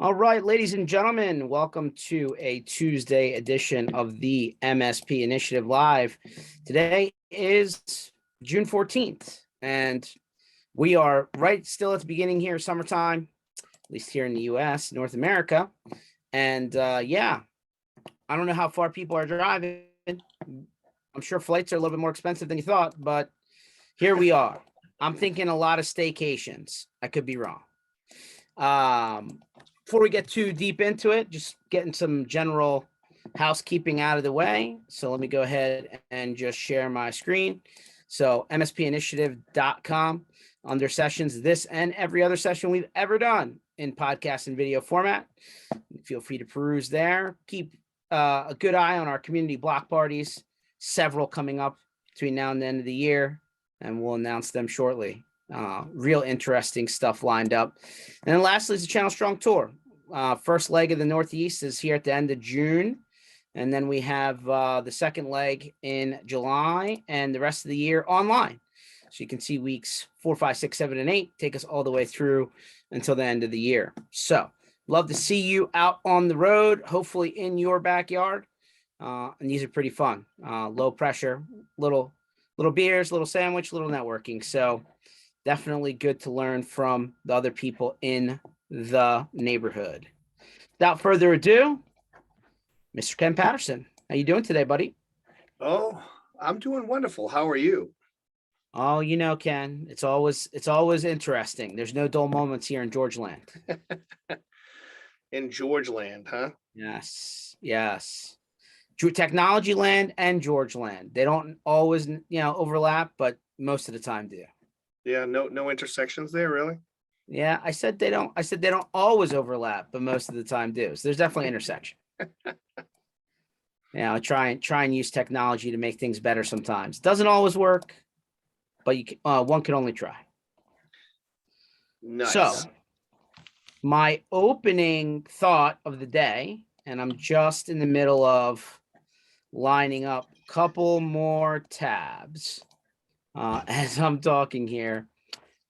All right, ladies and gentlemen, welcome to a Tuesday edition of the MSP Initiative Live. Today is June 14th, and we are right still at the beginning here, summertime, at least here in the US, North America. And yeah, I don't know how far people are driving. I'm sure flights are a little bit more expensive than you thought, but here we are. I'm thinking a lot of staycations. I could be wrong. Before we get too deep into it, just getting some general housekeeping out of the way. So let me go ahead and just share my screen. So mspinitiative.com under sessions, this and every other session we've ever done in podcast and video format. Feel free to peruse there. Keep a good eye on our community block parties, several coming up between now and the end of the year, and we'll announce them shortly. Real interesting stuff lined up. And then lastly is the Channel Strong Tour. First leg of the Northeast is here at the end of June. And then we have the second leg in July and the rest of the year online. So you can see weeks 4, 5, 6, 7, and 8 take us all the way through until the end of the year. So love to see you out on the road, hopefully in your backyard. And these are pretty fun. Low pressure, little beers, little sandwich, little networking. So definitely good to learn from the other people in the neighborhood. Without further ado, Mr. Ken Patterson, how you doing today, buddy? Oh, I'm doing wonderful. How are you? Oh, you know, Ken, it's always interesting. There's no dull moments here in George land. In George land, huh? Yes. Technology land and George land. They don't always, overlap, but most of the time do. Yeah, no intersections there, really? Yeah, I said they don't always overlap, but most of the time do. So there's definitely intersection. I try and use technology to make things better sometimes. Doesn't always work, but one can only try. Nice. So my opening thought of the day, and I'm just in the middle of lining up a couple more tabs as I'm talking here.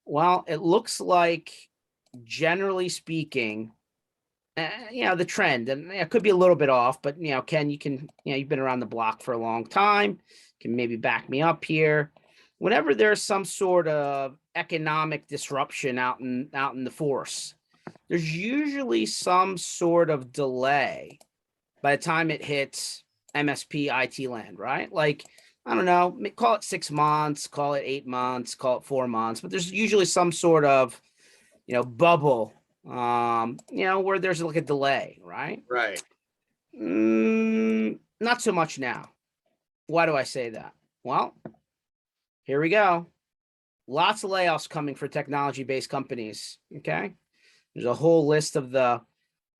Well, it looks like, generally speaking, the trend, and it could be a little bit off, but Ken, you've been around the block for a long time, can maybe back me up here. Whenever there's some sort of economic disruption out in the force, there's usually some sort of delay by the time it hits MSP IT land, right? Like, I don't know, call it 6 months, call it 8 months, call it 4 months, but there's usually some sort of, bubble, where there's like a delay, right? Right. Not so much now. Why do I say that? Well, here we go. Lots of layoffs coming for technology-based companies, okay? There's a whole list of the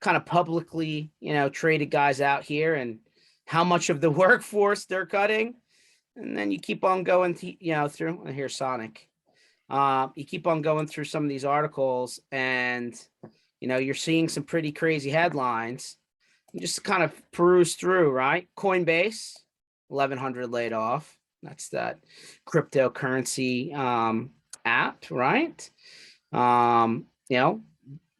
kind of publicly, traded guys out here and how much of the workforce they're cutting. And then you keep on going, through, here's Sonic. You keep on going through some of these articles and, you're seeing some pretty crazy headlines. You just kind of peruse through, right? Coinbase, 1,100 laid off. That's that cryptocurrency app, right? A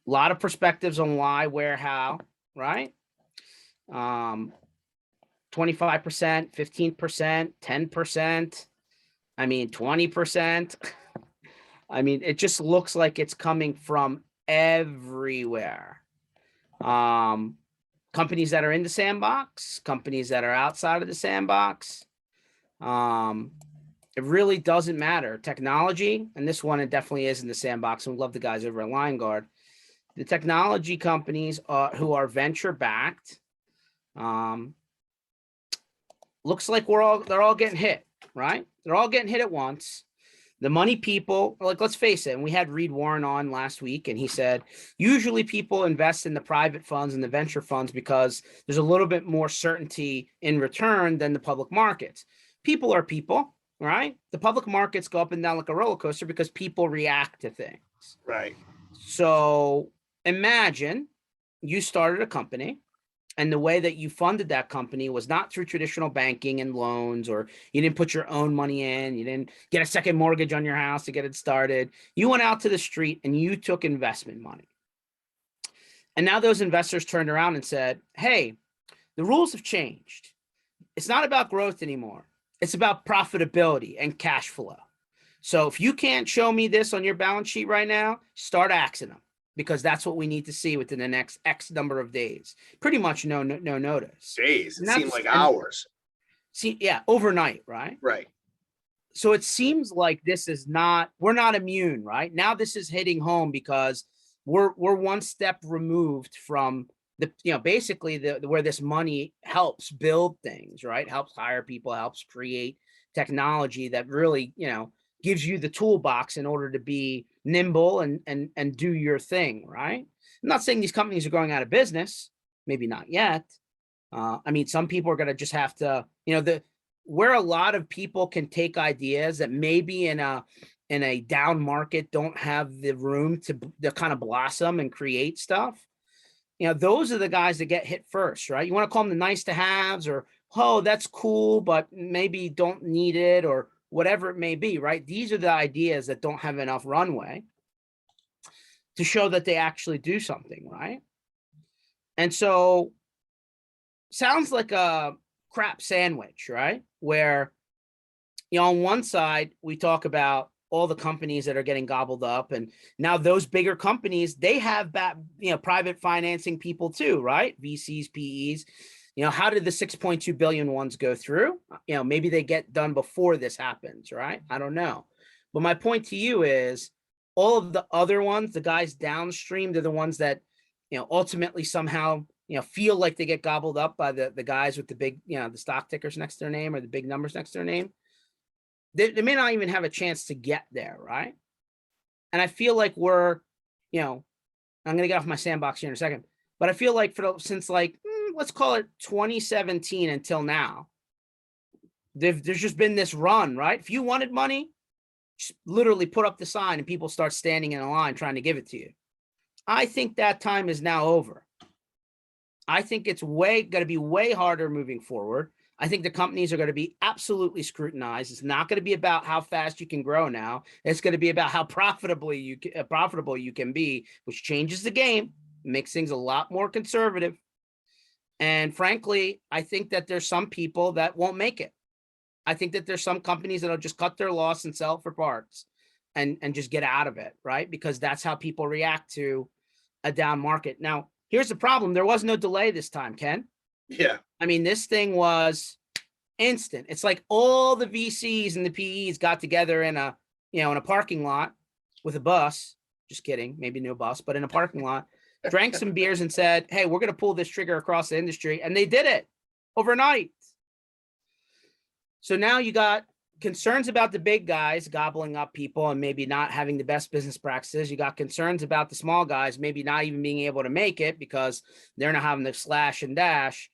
lot of perspectives on why, where, how, right? 25%, 15%, 10%. 20%. It just looks like it's coming from everywhere. Companies that are in the sandbox, companies that are outside of the sandbox. It really doesn't matter. Technology, and this one, it definitely is in the sandbox, and we love the guys over at LineGuard. The technology companies who are venture backed, looks like they're all getting hit, right? They're all getting hit at once. The money people, like, let's face it, and we had Reed Warren on last week, and he said, usually people invest in the private funds and the venture funds because there's a little bit more certainty in return than the public markets. People are people, right? The public markets go up and down like a roller coaster because people react to things. Right. So imagine you started a company, and the way that you funded that company was not through traditional banking and loans, or you didn't put your own money in, you didn't get a second mortgage on your house to get it started. You went out to the street and you took investment money. And now those investors turned around and said, hey, the rules have changed. It's not about growth anymore. It's about profitability and cash flow. So if you can't show me this on your balance sheet right now, start axing them, because that's what we need to see within the next X number of days. Pretty much no notice. Days. It And seemed like hours. See, yeah, overnight, right? Right. So it seems like this is not, we're not immune, right? Now this is hitting home because we're one step removed from the, basically where this money helps build things, right? Helps hire people, helps create technology that really, gives you the toolbox in order to be nimble and do your thing, right? I'm not saying these companies are going out of business, maybe not yet. I mean, some people are going to just have to, where a lot of people can take ideas that maybe in a down market don't have the room to kind of blossom and create stuff. Those are the guys that get hit first, right? You want to call them the nice to haves, or, oh, that's cool, but maybe don't need it, or whatever it may be, right? These are the ideas that don't have enough runway to show that they actually do something, right? And so sounds like a crap sandwich, right? Where, on one side, we talk about all the companies that are getting gobbled up, and now those bigger companies, they have private financing people too, right? VCs, PEs. How did the 6.2 billion ones go through? Maybe they get done before this happens, right? I don't know. But my point to you is all of the other ones, the guys downstream, they're the ones that, ultimately somehow, feel like they get gobbled up by the guys with the big, the stock tickers next to their name, or the big numbers next to their name. They may not even have a chance to get there, right? And I feel like we're, I'm going to get off my sandbox here in a second, but I feel like since let's call it 2017 until now, there's just been this run, right? If you wanted money, just literally put up the sign and people start standing in a line trying to give it to you. I think that time is now over. I think it's going to be way harder moving forward. I think the companies are going to be absolutely scrutinized. It's not going to be about how fast you can grow now. It's going to be about how profitable you can be, which changes the game, makes things a lot more conservative. And frankly, I think that there's some people that won't make it. I think that there's some companies that'll just cut their loss and sell for parts and just get out of it, right? Because that's how people react to a down market. Now, here's the problem. There was no delay this time, Ken. Yeah. I mean, this thing was instant. It's like all the VCs and the PEs got together in a parking lot with a bus. Just kidding. Maybe no bus, but in a parking lot, drank some beers and said, hey, we're going to pull this trigger across the industry. And they did it overnight. So now you got concerns about the big guys gobbling up people and maybe not having the best business practices. You got concerns about the small guys maybe not even being able to make it because they're not having to slash and dash.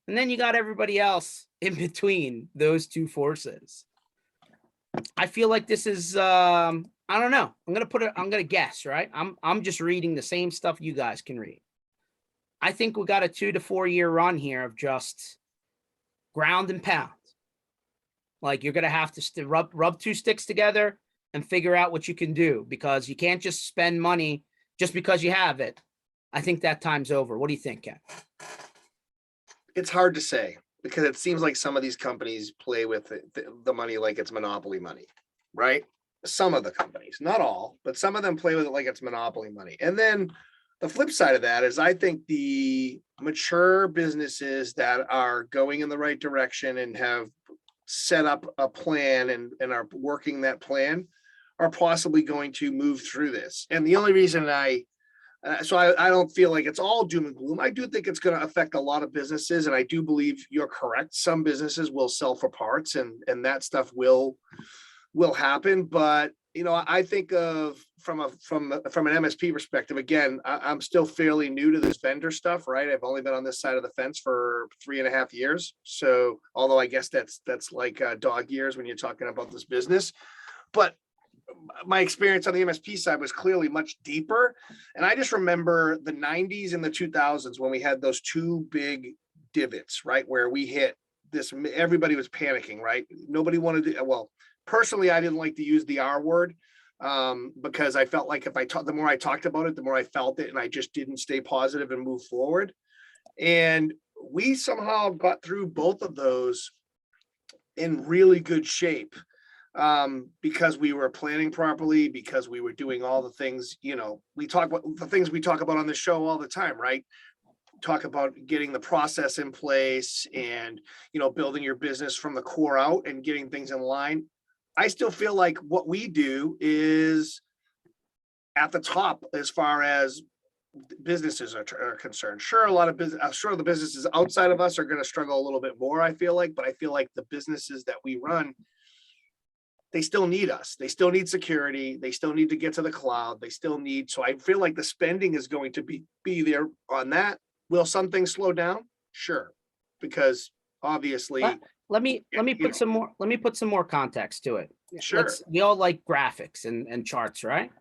And then you got everybody else in between those two forces. I feel like this is, I don't know. I'm going to guess, right? I'm just reading the same stuff you guys can read. I think we got a 2 to 4 year run here of just ground and pound. Like you're going to have to rub two sticks together and figure out what you can do, because you can't just spend money just because you have it. I think that time's over. What do you think, Ken? It's hard to say, because it seems like some of these companies play with the money like it's monopoly money, right? Some of the companies, not all, but some of them play with it like it's monopoly money. And then the flip side of that is I think the mature businesses that are going in the right direction and have set up a plan and are working that plan are possibly going to move through this. And the only reason I don't feel like it's all doom and gloom. I do think it's going to affect a lot of businesses, and I do believe you're correct. Some businesses will sell for parts, and that stuff will happen. But I think of from an MSP perspective. Again, I'm still fairly new to this vendor stuff, right? I've only been on this side of the fence for 3.5 years. So, although I guess that's like dog years when you're talking about this business, but my experience on the MSP side was clearly much deeper. And I just remember the 90s and the 2000s when we had those two big divots, right? Where we hit this, everybody was panicking, right? Nobody wanted to, well, personally, I didn't like to use the R word, because I felt like if I talked, the more I talked about it, the more I felt it, and I just didn't stay positive and move forward. And we somehow got through both of those in really good shape, because we were planning properly, because we were doing all the things, we talk about the things we talk about on the show all the time, right? Talk about getting the process in place and, building your business from the core out and getting things in line. I still feel like what we do is at the top as far as businesses are concerned. Sure, a lot of business, I'm sure the businesses outside of us are going to struggle a little bit more, I feel like, but I feel like the businesses that we run, they still need us. They still need security. They still need to get to the cloud. They still need, so I feel like the spending is going to be there on that. Will some things slow down? Sure, because obviously, Let me put some more context to it. Sure. We all like graphics and charts, right?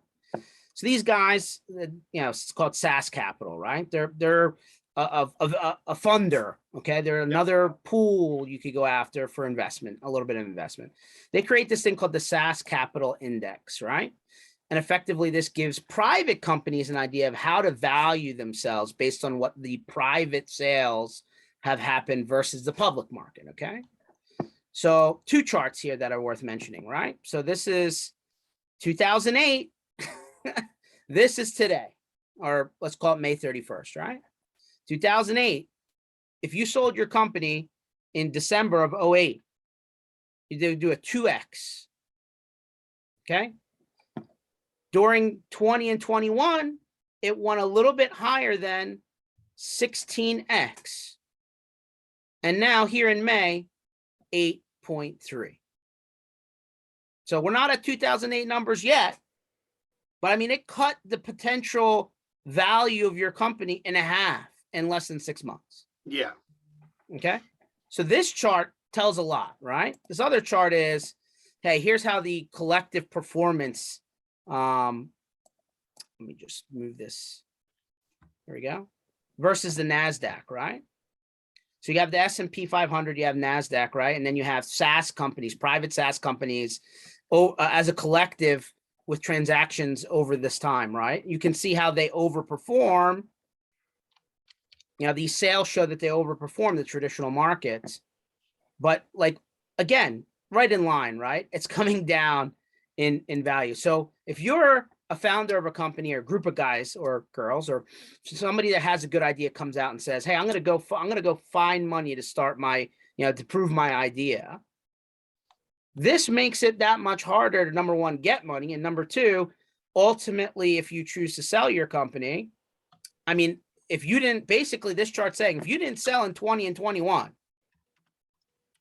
So these guys, it's called SAS Capital, right? They're a funder. Okay, they're another pool you could go after for investment, a little bit of investment. They create this thing called the SAS Capital Index, right? And effectively, this gives private companies an idea of how to value themselves based on what the private sales have happened versus the public market. Okay. So 2 charts here that are worth mentioning, right? So this is 2008. This is today, or let's call it May 31st, right? 2008. If you sold your company in December of 08, you do a 2x. Okay. During 20 and 21, it went a little bit higher than 16x. And now here in May, 8.3. So we're not at 2008 numbers yet, but I mean, it cut the potential value of your company in half in less than 6 months. Yeah. Okay. So this chart tells a lot, right? This other chart is, hey, here's how the collective performance, let me just move this. There we go. Versus the NASDAQ, right? So you have the S&P 500, you have NASDAQ, right? And then you have SaaS companies, private SaaS companies, as a collective with transactions over this time, right? You can see how they overperform. These sales show that they overperform the traditional markets. But again, right in line, right? It's coming down in value. So if you're a founder of a company or a group of guys or girls or somebody that has a good idea comes out and says, hey, I'm going to go find money to start my, to prove my idea. This makes it that much harder to, number one, get money. And number two, ultimately, if you choose to sell your company, I mean, if you didn't, basically this chart's saying, if you didn't sell in 20 and 21,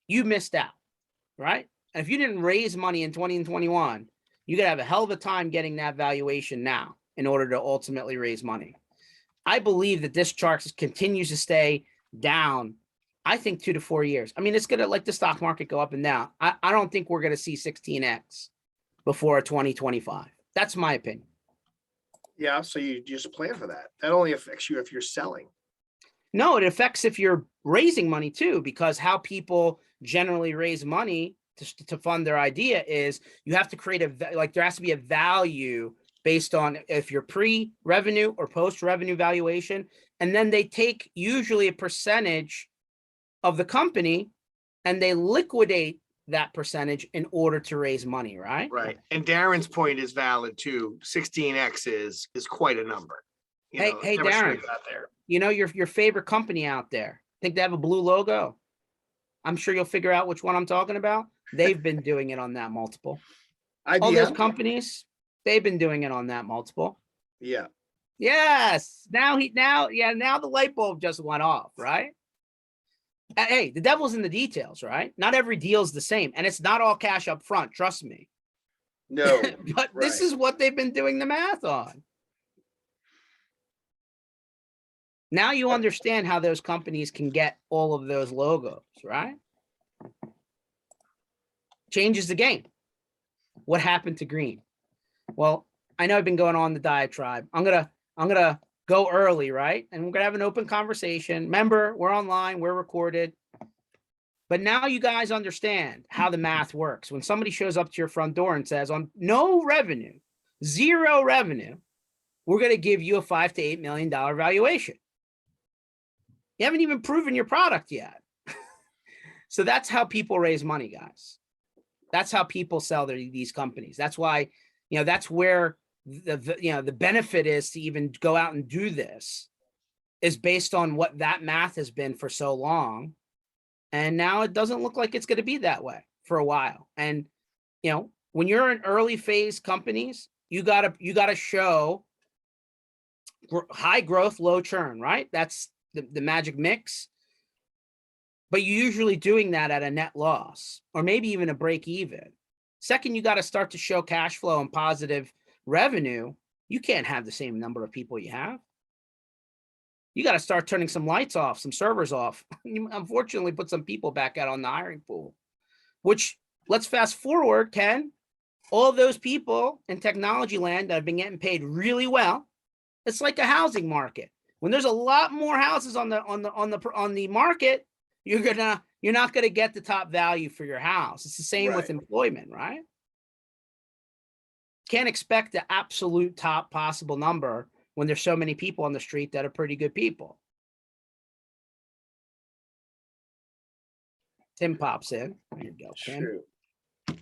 you missed out, right? And if you didn't raise money in 20 and 21, you could have a hell of a time getting that valuation now in order to ultimately raise money. I believe that this chart continues to stay down, I think 2 to 4 years. I mean, it's going to, like the stock market, go up and down. I don't think we're going to see 16x before 2025. That's my opinion. Yeah, so you just plan for that. That only affects you if you're selling. No, it affects if you're raising money too, because how people generally raise money to fund their idea is you have to create there has to be a value based on if you're pre-revenue or post-revenue valuation. And then they take usually a percentage of the company and they liquidate that percentage in order to raise money, right? Right. And Darren's point is valid too. 16x is quite a number. Hey, Darren, your favorite company out there, think they have a blue logo? I'm sure you'll figure out which one I'm talking about. They've been doing it on that multiple. All those companies, they've been doing it on that multiple. Yeah. Yes. Now the light bulb just went off, right? Hey, the devil's in the details, right? Not every deal is the same, and it's not all cash up front. Trust me. No, but this is what they've been doing the math on. Now you understand how those companies can get all of those logos, right? Changes the game. What happened to green? Well, I know I've been going on the diatribe. I'm gonna go early, right? And we're gonna have an open conversation. Remember, we're online, we're recorded. But now you guys understand how the math works. When somebody shows up to your front door and says, on no revenue, zero revenue, we're going to give you a $5 to $8 million valuation. You haven't even proven your product yet. So that's how people raise money, guys. That's how people sell these companies. That's why, that's where the benefit is to even go out and do this, is based on what that math has been for so long. And now it doesn't look like it's going to be that way for a while. And, when you're in early phase companies, you gotta show high growth, low churn, right? That's the magic mix. But you're usually doing that at a net loss, or maybe even a break even. Second, you got to start to show cash flow and positive revenue. You can't have the same number of people you have. You got to start turning some lights off, some servers off. You unfortunately put some people back out on the hiring pool, which, let's fast forward, Ken, all those people in technology land that have been getting paid really well. It's like a housing market. When there's a lot more houses on the market, you're not gonna get the top value for your house. It's the same with employment, right? Can't expect the absolute top possible number when there's so many people on the street that are pretty good people. Tim pops in. There you go, Tim. True.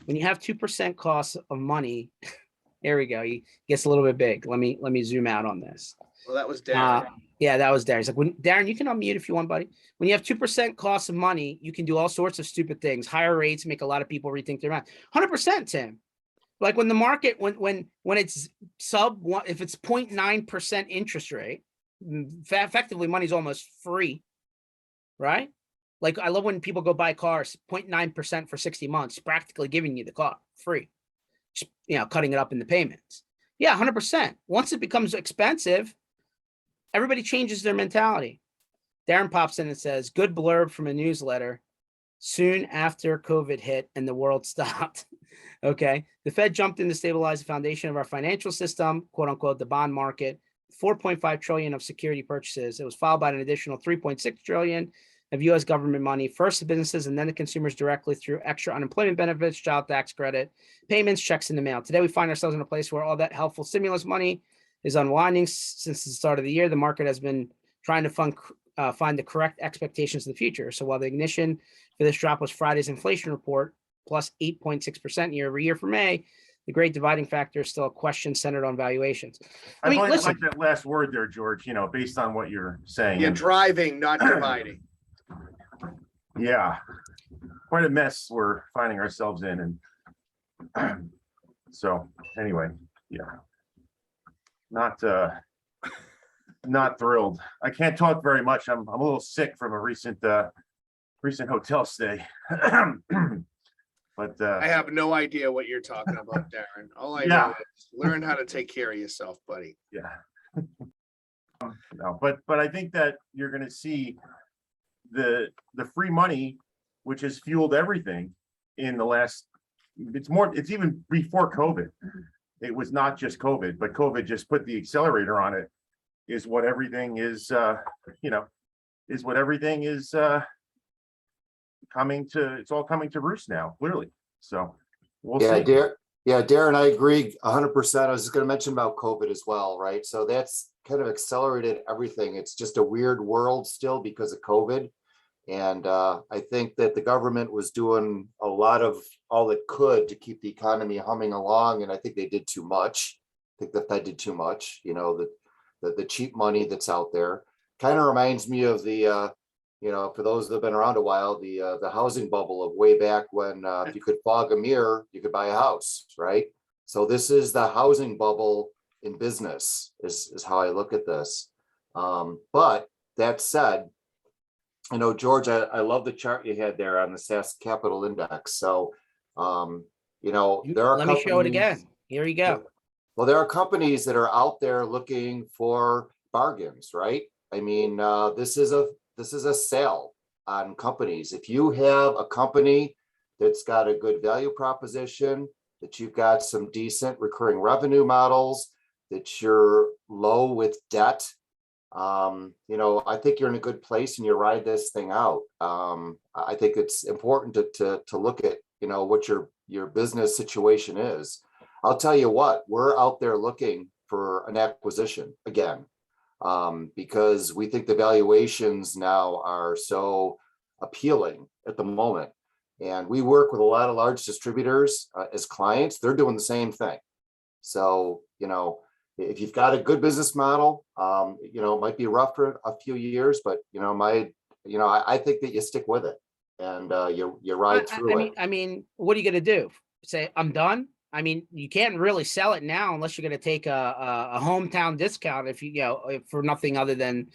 When you have 2% cost of money, there we go. He gets a little bit big. Let me zoom out on this. Well, that was Darren. Yeah, that was Darren. He's like, Darren, you can unmute if you want, buddy. When you have 2% cost of money, you can do all sorts of stupid things. Higher rates make a lot of people rethink their mind. 100%, Tim. Like when the market, when it's if it's 0.9% interest rate, effectively money's almost free, right? Like I love when people go buy cars, 0.9% for 60 months, practically giving you the car free, cutting it up in the payments. Yeah, 100%. Once it becomes expensive, everybody changes their mentality. Darren pops in and says, good blurb from a newsletter soon after COVID hit and the world stopped. Okay. The Fed jumped in to stabilize the foundation of our financial system, quote unquote, the bond market, 4.5 trillion of security purchases. It was followed by an additional 3.6 trillion of U.S. government money, first to businesses and then to consumers directly through extra unemployment benefits, child tax credit, payments, checks in the mail. Today, we find ourselves in a place where all that helpful stimulus money is unwinding. Since the start of the year, the market has been trying to find the correct expectations of the future. So while the ignition for this drop was Friday's inflation report, plus 8.6% year over year for May, the great dividing factor is still a question centered on valuations. I mean, listen, like that last word there, George, based on what you're saying. Yeah, driving, not dividing. Yeah, quite a mess we're finding ourselves in. And so anyway, yeah, not thrilled. I can't talk very much. I'm a little sick from a recent hotel stay. But I have no idea what you're talking about, Darren. All I know is learn how to take care of yourself, buddy. Yeah. No, but I think that you're going to see the free money, which has fueled everything in the last. It's even before COVID. It was not just COVID, but COVID just put the accelerator on it. Is what everything is. Is what everything is. It's all coming to roost now, clearly. So we'll see. Darren, I agree 100%. I was just going to mention about COVID as well, right? So that's kind of accelerated everything. It's just a weird world still because of COVID. And I think that the government was doing a lot of all it could to keep the economy humming along. And I think they did too much. I think the Fed did too much, the cheap money that's out there. Kind of reminds me of the, for those that have been around a while, the housing bubble of way back when if you could fog a mirror, you could buy a house, right? So this is the housing bubble in business is how I look at this. But that said, George, I love the chart you had there on the SAS Capital Index. So, there are. Let me show it again. Here you go. Well, there are companies that are out there looking for bargains, right? I mean, this is a sale on companies. If you have a company that's got a good value proposition, that you've got some decent recurring revenue models, that you're low with debt, I think you're in a good place and you ride this thing out. I think it's important to look at, what your business situation is. I'll tell you what, we're out there looking for an acquisition again. Because we think the valuations now are so appealing at the moment. And we work with a lot of large distributors as clients. They're doing the same thing. So, if you've got a good business model, it might be rough for a few years, but I think that you stick with it and you ride through it. I mean, what are you going to do? Say, I'm done? I mean, you can't really sell it now unless you're going to take a hometown discount if for nothing other than,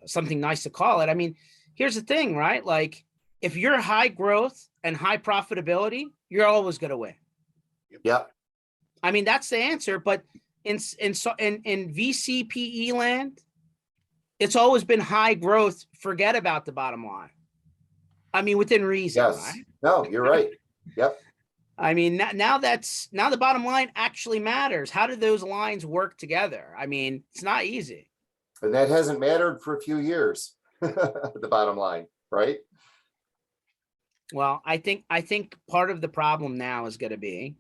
something nice to call it. I mean, here's the thing, right? Like, if you're high growth and high profitability, you're always going to win. Yep. I mean, that's the answer. But in VCPE land, it's always been high growth. Forget about the bottom line. I mean, within reason, Yes. right? No, you're right. Yep. I mean, now the bottom line actually matters. How do those lines work together? I mean, it's not easy. And that hasn't mattered for a few years, the bottom line, right? Well, I think part of the problem now is going to be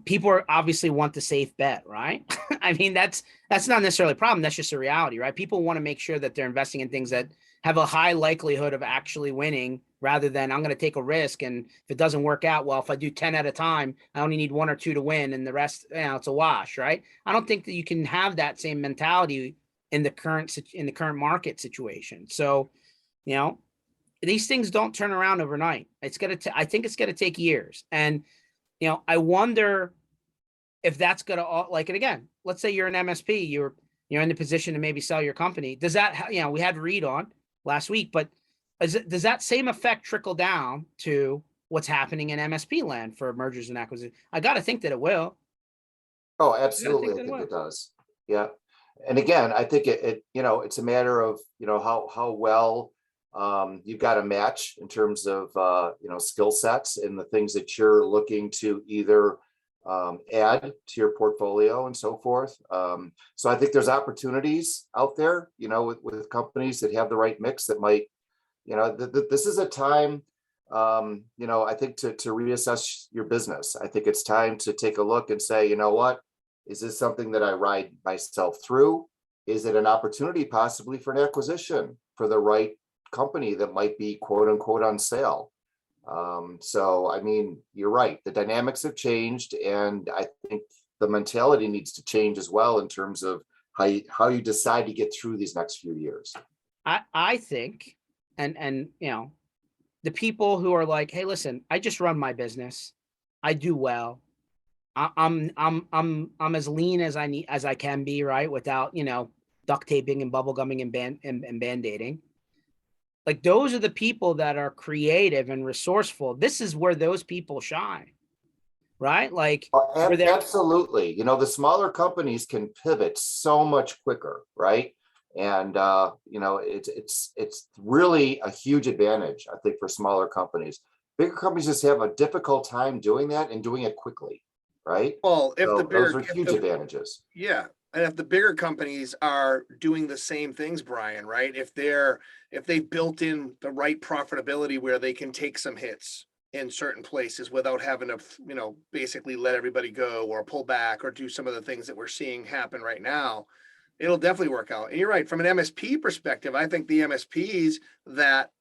people are obviously want the safe bet, right? I mean, that's not necessarily a problem. That's just a reality, right? People want to make sure that they're investing in things that have a high likelihood of actually winning rather than I'm going to take a risk. And if it doesn't work out, well, if I do 10 at a time, I only need 1 or 2 to win and the rest, it's a wash, right? I don't think that you can have that same mentality in the current market situation. So, these things don't turn around overnight. I think it's going to take years. And, I wonder if that's going to and again, let's say you're an MSP, you're in the position to maybe sell your company. Does that, we had Reed on last week, but does that same effect trickle down to what's happening in MSP land for mergers and acquisitions? I got to think that it will. Oh, absolutely. I think it does. Yeah. And again, I think it's a matter of, how well you've got a match in terms of, skill sets and the things that you're looking to either add to your portfolio and so forth. So I think there's opportunities out there, with companies that have the right mix that might, this is a time, I think to reassess your business. I think it's time to take a look and say, you know what, is this something that I ride myself through? Is it an opportunity possibly for an acquisition for the right company that might be quote unquote on sale? So, I mean, you're right. The dynamics have changed. And I think the mentality needs to change as well in terms of how you decide to get through these next few years. I think, and the people who are like, hey, listen, I just run my business. I do well. I'm as lean as I can be, right? Without, duct taping and bubble gumming and band-aiding. Like, those are the people that are creative and resourceful. This is where those people shine, right? Like, absolutely. The smaller companies can pivot so much quicker, right? And it's really a huge advantage, I think, for smaller companies. Bigger companies just have a difficult time doing that and doing it quickly, right? Well, those are huge advantages. Yeah. And if the bigger companies are doing the same things, Brian, right? If they built in the right profitability where they can take some hits in certain places without having to, basically let everybody go or pull back or do some of the things that we're seeing happen right now, it'll definitely work out. And you're right. From an MSP perspective, I think the MSPs that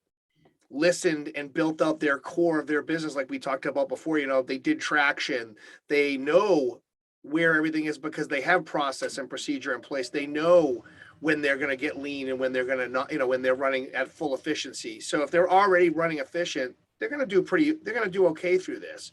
listened and built out their core of their business, like we talked about before, they did traction, they know where everything is because they have process and procedure in place. They know when they're going to get lean and when they're going to not, when they're running at full efficiency. So if they're already running efficient, they're going to do okay through this.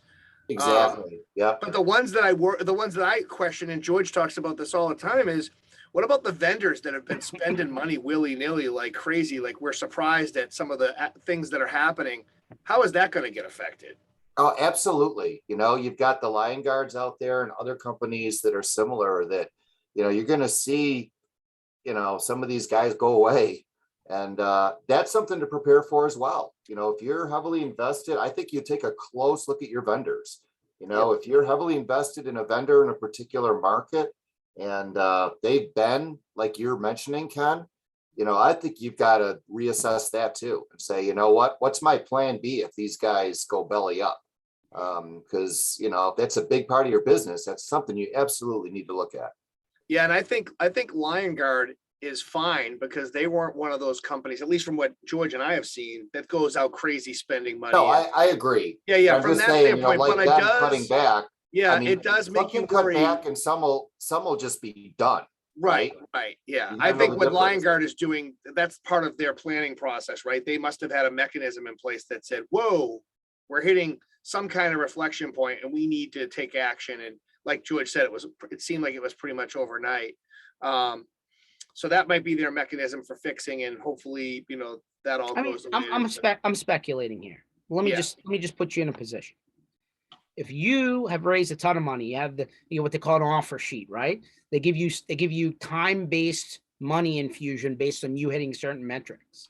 Exactly. Yeah. But the ones that I question, and George talks about this all the time, is what about the vendors that have been spending money willy-nilly like crazy? Like, we're surprised at some of the things that are happening. How is that going to get affected? Oh, absolutely. You've got the line guards out there and other companies that are similar that, you're going to see, some of these guys go away. And that's something to prepare for as well. If you're heavily invested, I think you take a close look at your vendors. If you're heavily invested in a vendor in a particular market and they've been, like you're mentioning, Ken, I think you've got to reassess that too and say, what's my plan B if these guys go belly up? Because, you know, if that's a big part of your business, that's something you absolutely need to look at. Yeah, and I think Lion Guard is fine because they weren't one of those companies, at least from what George and I have seen, that goes out crazy spending money. No, I agree. Yeah, I'm from just that saying, you know, standpoint, like but it them does, cutting back. yeah, I mean, it does some make you can cut worry. back and some will just be done. Right, yeah. You I know think the what Lion difference. Guard is doing, that's part of their planning process, right? They must have had a mechanism in place that said, whoa, we're hitting some kind of reflection point and we need to take action. And like George said, it seemed like it was pretty much overnight. So that might be their mechanism for fixing, and hopefully, you know, that all I mean, goes away. I'm speculating here. Let me Yeah. just put you in a position. If you have raised a ton of money, you have what they call an offer sheet, right? They give you time-based money infusion based on you hitting certain metrics.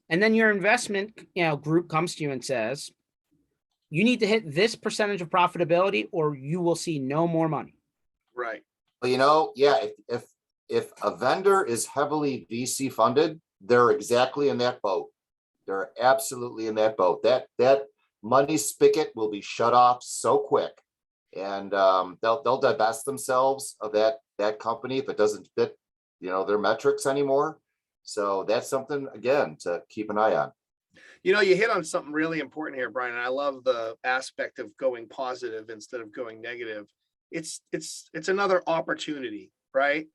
And then your investment, group comes to you and says, you need to hit this percentage of profitability or you will see no more money. Right. Well, you know, yeah, if a vendor is heavily VC funded, they're exactly in that boat. They're absolutely in that boat. That money spigot will be shut off so quick, and they'll divest themselves of that company if it doesn't fit, you know, their metrics anymore. So that's something, again, to keep an eye on. You know, you hit on something really important here, Brian. And I love the aspect of going positive instead of going negative. It's another opportunity, right?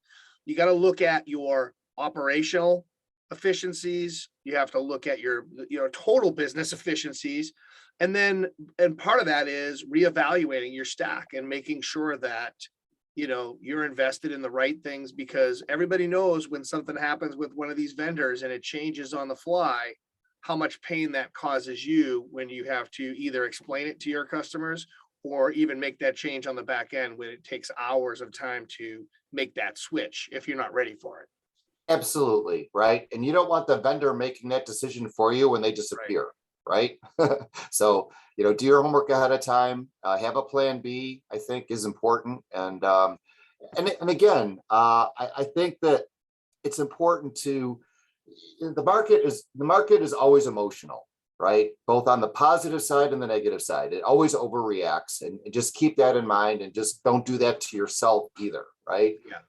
You got to look at your operational efficiencies. You have to look at your total business efficiencies. And part of that is reevaluating your stack and making sure that, you know, you're invested in the right things, because everybody knows when something happens with one of these vendors and it changes on the fly, how much pain that causes you when you have to either explain it to your customers or even make that change on the back end when it takes hours of time to make that switch if you're not ready for it. Absolutely, right? And you don't want the vendor making that decision for you when they disappear, right? So, you know, do your homework ahead of time. Have a plan B, I think, is important. And again, I think that it's important to, the market is always emotional, right? Both on the positive side and the negative side. It always overreacts, and just keep that in mind, and just don't do that to yourself either, right? Yeah.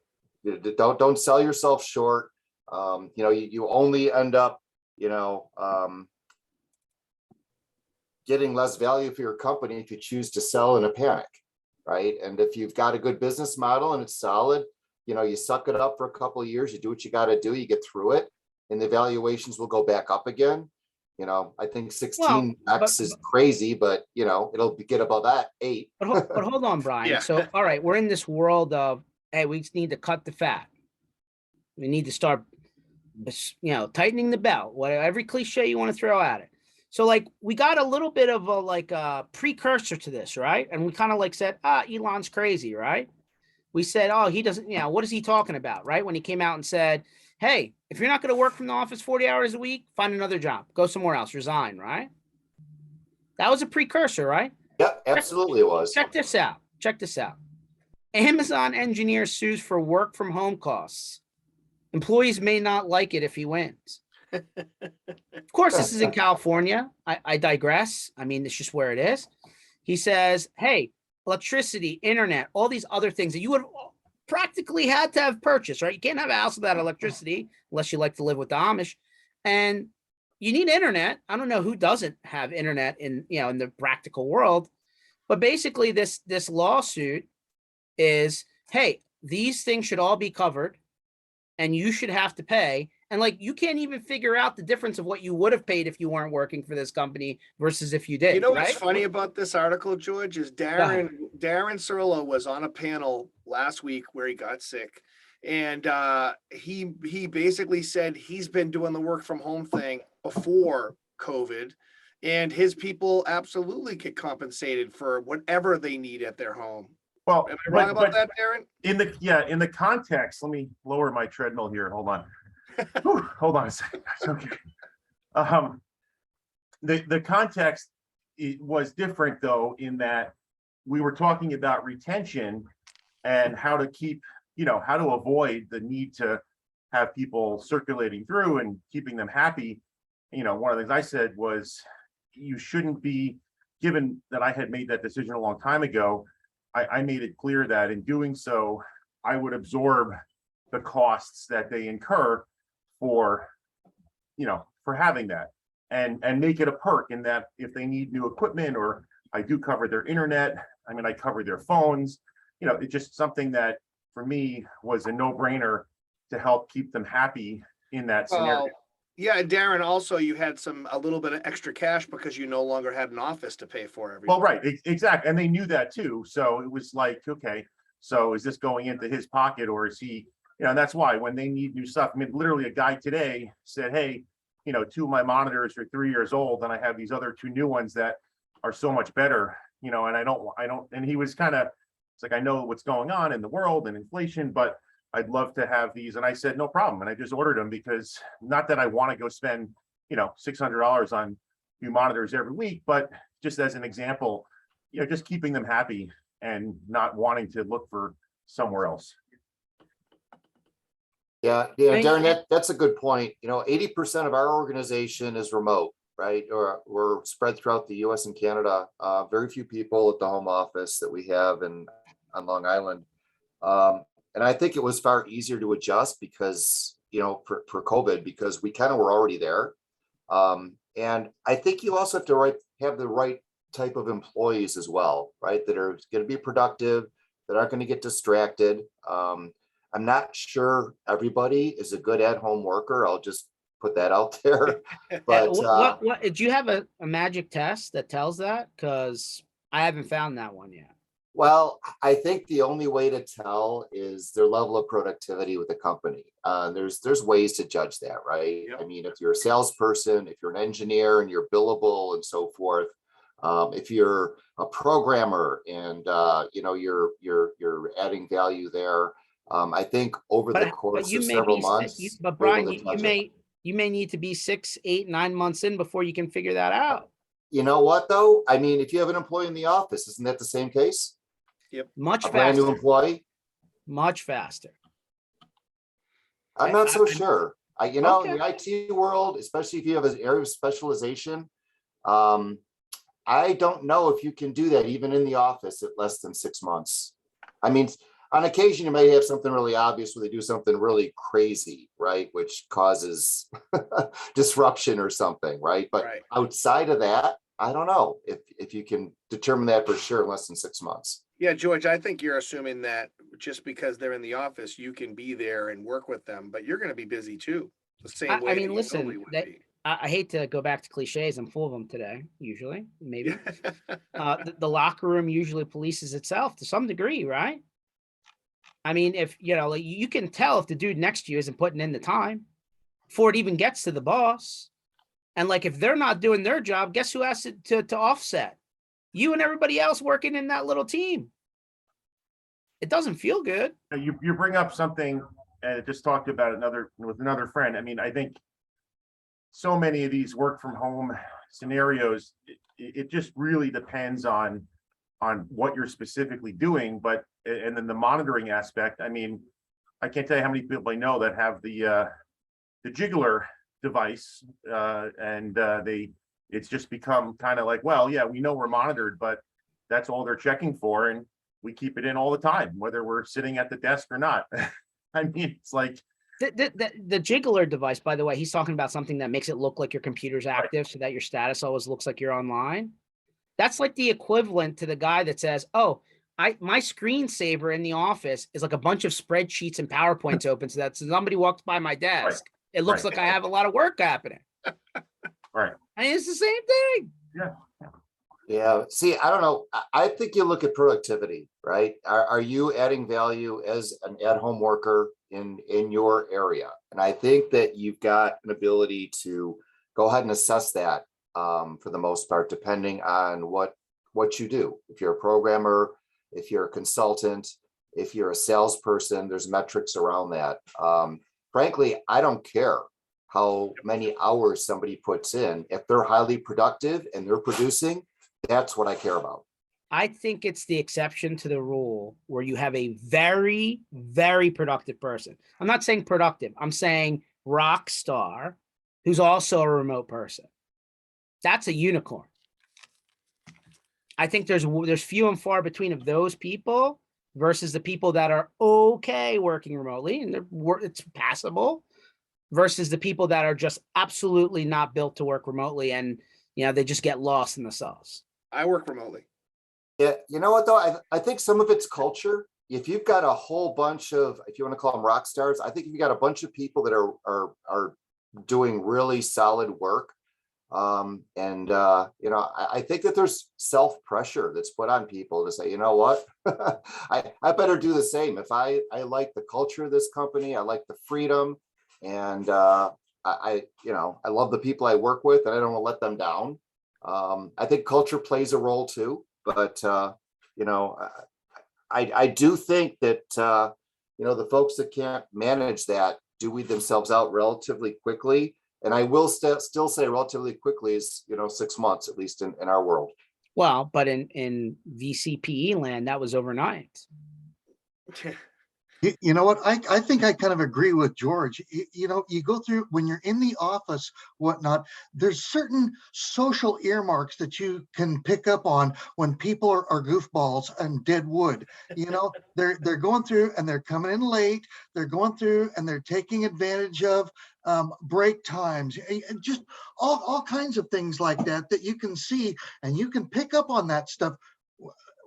Don't sell yourself short. You know, you only end up, you know, getting less value for your company if you choose to sell in a panic, right? And if you've got a good business model and it's solid, you know, you suck it up for a couple of years, you do what you got to do, you get through it, and the valuations will go back up again. You know, I think 16x is crazy, but you know, it'll get above that 8. But hold on, Brian. Yeah. So, all right, we're in this world of, hey, we just need to cut the fat. We need to start, you know, tightening the belt, whatever, every cliche you want to throw at it. So like, we got a little bit of a precursor to this, right? And we kind of like said, Elon's crazy, right? We said, oh, he doesn't, you know, what is he talking about, right? When he came out and said, hey, if you're not going to work from the office 40 hours a week, find another job, go somewhere else, resign, right? That was a precursor, right? Yep, absolutely it was. Check this out. Amazon engineer sues for work from home costs. Employees may not like it if he wins. Of course, this is in California. I digress. I mean, it's just where it is. He says, hey, electricity, internet, all these other things that you would practically had to have purchased, right? You can't have a house without electricity unless you like to live with the Amish. And you need internet. I don't know who doesn't have internet in the practical world. But basically, this lawsuit is, hey, these things should all be covered and you should have to pay. And like, you can't even figure out the difference of what you would have paid if you weren't working for this company versus if you did. You know right? what's funny about this article, George, is Darren Cirillo was on a panel last week where he got sick. And he basically said he's been doing the work from home thing before COVID, and his people absolutely get compensated for whatever they need at their home. Well, am I wrong about that, Darren? In the context, let me lower my treadmill here. Hold on. Whew, hold on a second. Okay. The context was different though, in that we were talking about retention and how to keep, how to avoid the need to have people circulating through and keeping them happy. One of the things I said was you shouldn't be given that I had made that decision a long time ago, I made it clear that in doing so, I would absorb the costs that they incur for, for having that, and make it a perk in that if they need new equipment, or I do cover their internet, I mean, I cover their phones, it's just something that for me was a no-brainer to help keep them happy in that scenario. Well, yeah, and Darren, also you had a little bit of extra cash because you no longer had an office to pay for every. Well, right, exactly, and they knew that too. So it was like, okay, so is this going into his pocket, or is he? And that's why when they need new stuff, I mean, literally a guy today said, hey, 2 of my monitors are 3 years old, and I have these other 2 new ones that are so much better, and I don't, and he was kind of, it's like, I know what's going on in the world and inflation, but I'd love to have these. And I said, no problem. And I just ordered them because not that I want to go spend, $600 on new monitors every week, but just as an example, just keeping them happy and not wanting to look for somewhere else. Yeah, Darren, that's a good point. 80% of our organization is remote, right? Or we're spread throughout the US and Canada. Very few people at the home office that we have on Long Island. And I think it was far easier to adjust because, for COVID, because we kind of were already there. And I think you also have to have the right type of employees as well, right? That are going to be productive, that aren't going to get distracted. I'm not sure everybody is a good at-home worker. I'll just put that out there. But what do you have a magic test that tells that? Because I haven't found that one yet. Well, I think the only way to tell is their level of productivity with the company. There's ways to judge that, right? Yep. I mean, if you're a salesperson, if you're an engineer and you're billable and so forth, if you're a programmer and you're adding value there, I think over the course of several months. But Brian, you may need to be 6, 8, 9 months in before you can figure that out. You know what though? I mean, if you have an employee in the office, isn't that the same case? Yep. Much A faster. brand new employee? Much faster. I'm not so sure. In Okay. the IT world, especially if you have an area of specialization, I don't know if you can do that even in the office at less than 6 months. I mean, on occasion, you may have something really obvious where they do something really crazy, right? Which causes disruption or something, right? But Right. outside of that, I don't know if you can determine that for sure in less than 6 months. Yeah, George, I think you're assuming that just because they're in the office, you can be there and work with them, but you're going to be busy too. The same way. I mean, that you listen, normally would be. I hate to go back to cliches. I'm full of them today, usually, maybe. The locker room usually polices itself to some degree, right? I mean, if, you can tell if the dude next to you isn't putting in the time before it even gets to the boss. And like, if they're not doing their job, guess who has to offset? You and everybody else working in that little team. It doesn't feel good. You bring up something, and I just talked about with another friend. I mean, I think so many of these work from home scenarios, it just really depends on what you're specifically doing, and then the monitoring aspect. I mean, I can't tell you how many people I know that have the jiggler device, and it's just become kind of like, well, yeah, we know we're monitored, but that's all they're checking for, and we keep it in all the time, whether we're sitting at the desk or not. I mean, it's like the jiggler device, by the way, he's talking about something that makes it look like your computer's active, so that your status always looks like you're online. That's like the equivalent to the guy that says, oh, my screensaver in the office is like a bunch of spreadsheets and PowerPoints open, so that somebody walks by my desk, it looks like I have a lot of work happening. Right. And it's the same thing. Yeah. See, I don't know. I think you look at productivity, right? Are you adding value as an at-home worker in your area? And I think that you've got an ability to go ahead and assess that for the most part, depending on what you do. If you're a programmer, if you're a consultant, if you're a salesperson, there's metrics around that. Frankly, I don't care how many hours somebody puts in. If they're highly productive and they're producing, that's what I care about. I think it's the exception to the rule where you have a very, very productive person. I'm not saying productive. I'm saying rock star who's also a remote person. That's a unicorn. I think there's few and far between of those people versus the people that are okay working remotely and it's passable versus the people that are just absolutely not built to work remotely and they just get lost in the sauce. I work remotely. Yeah, you know what though? I think some of it's culture. If you've got a whole bunch of, if you want to call them rock stars, I think if you got a bunch of people that are doing really solid work, I think that there's self-pressure that's put on people to say, you know what, I better do the same. If I like the culture of this company, I like the freedom, and I love the people I work with, and I don't want to let them down. I think culture plays a role too, but I do think that the folks that can't manage that do weed themselves out relatively quickly. And I will still say relatively quickly is 6 months, at least in our world. Well, but in VCPE land, that was overnight. You know what? I think I kind of agree with George. You go through when you're in the office, whatnot, there's certain social earmarks that you can pick up on when people are goofballs and dead wood. They're going through and they're coming in late. They're going through and they're taking advantage of break times, and just all kinds of things like that you can see, and you can pick up on that stuff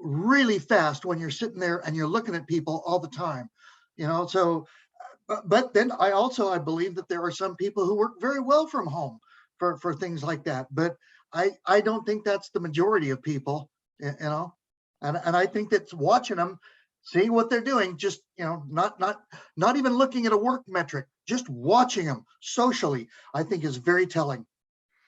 really fast when you're sitting there and you're looking at people all the time. But then I believe that there are some people who work very well from home for things like that. But I don't think that's the majority of people, and I think that's watching them, seeing what they're doing, just not even looking at a work metric, just watching them socially, I think is very telling.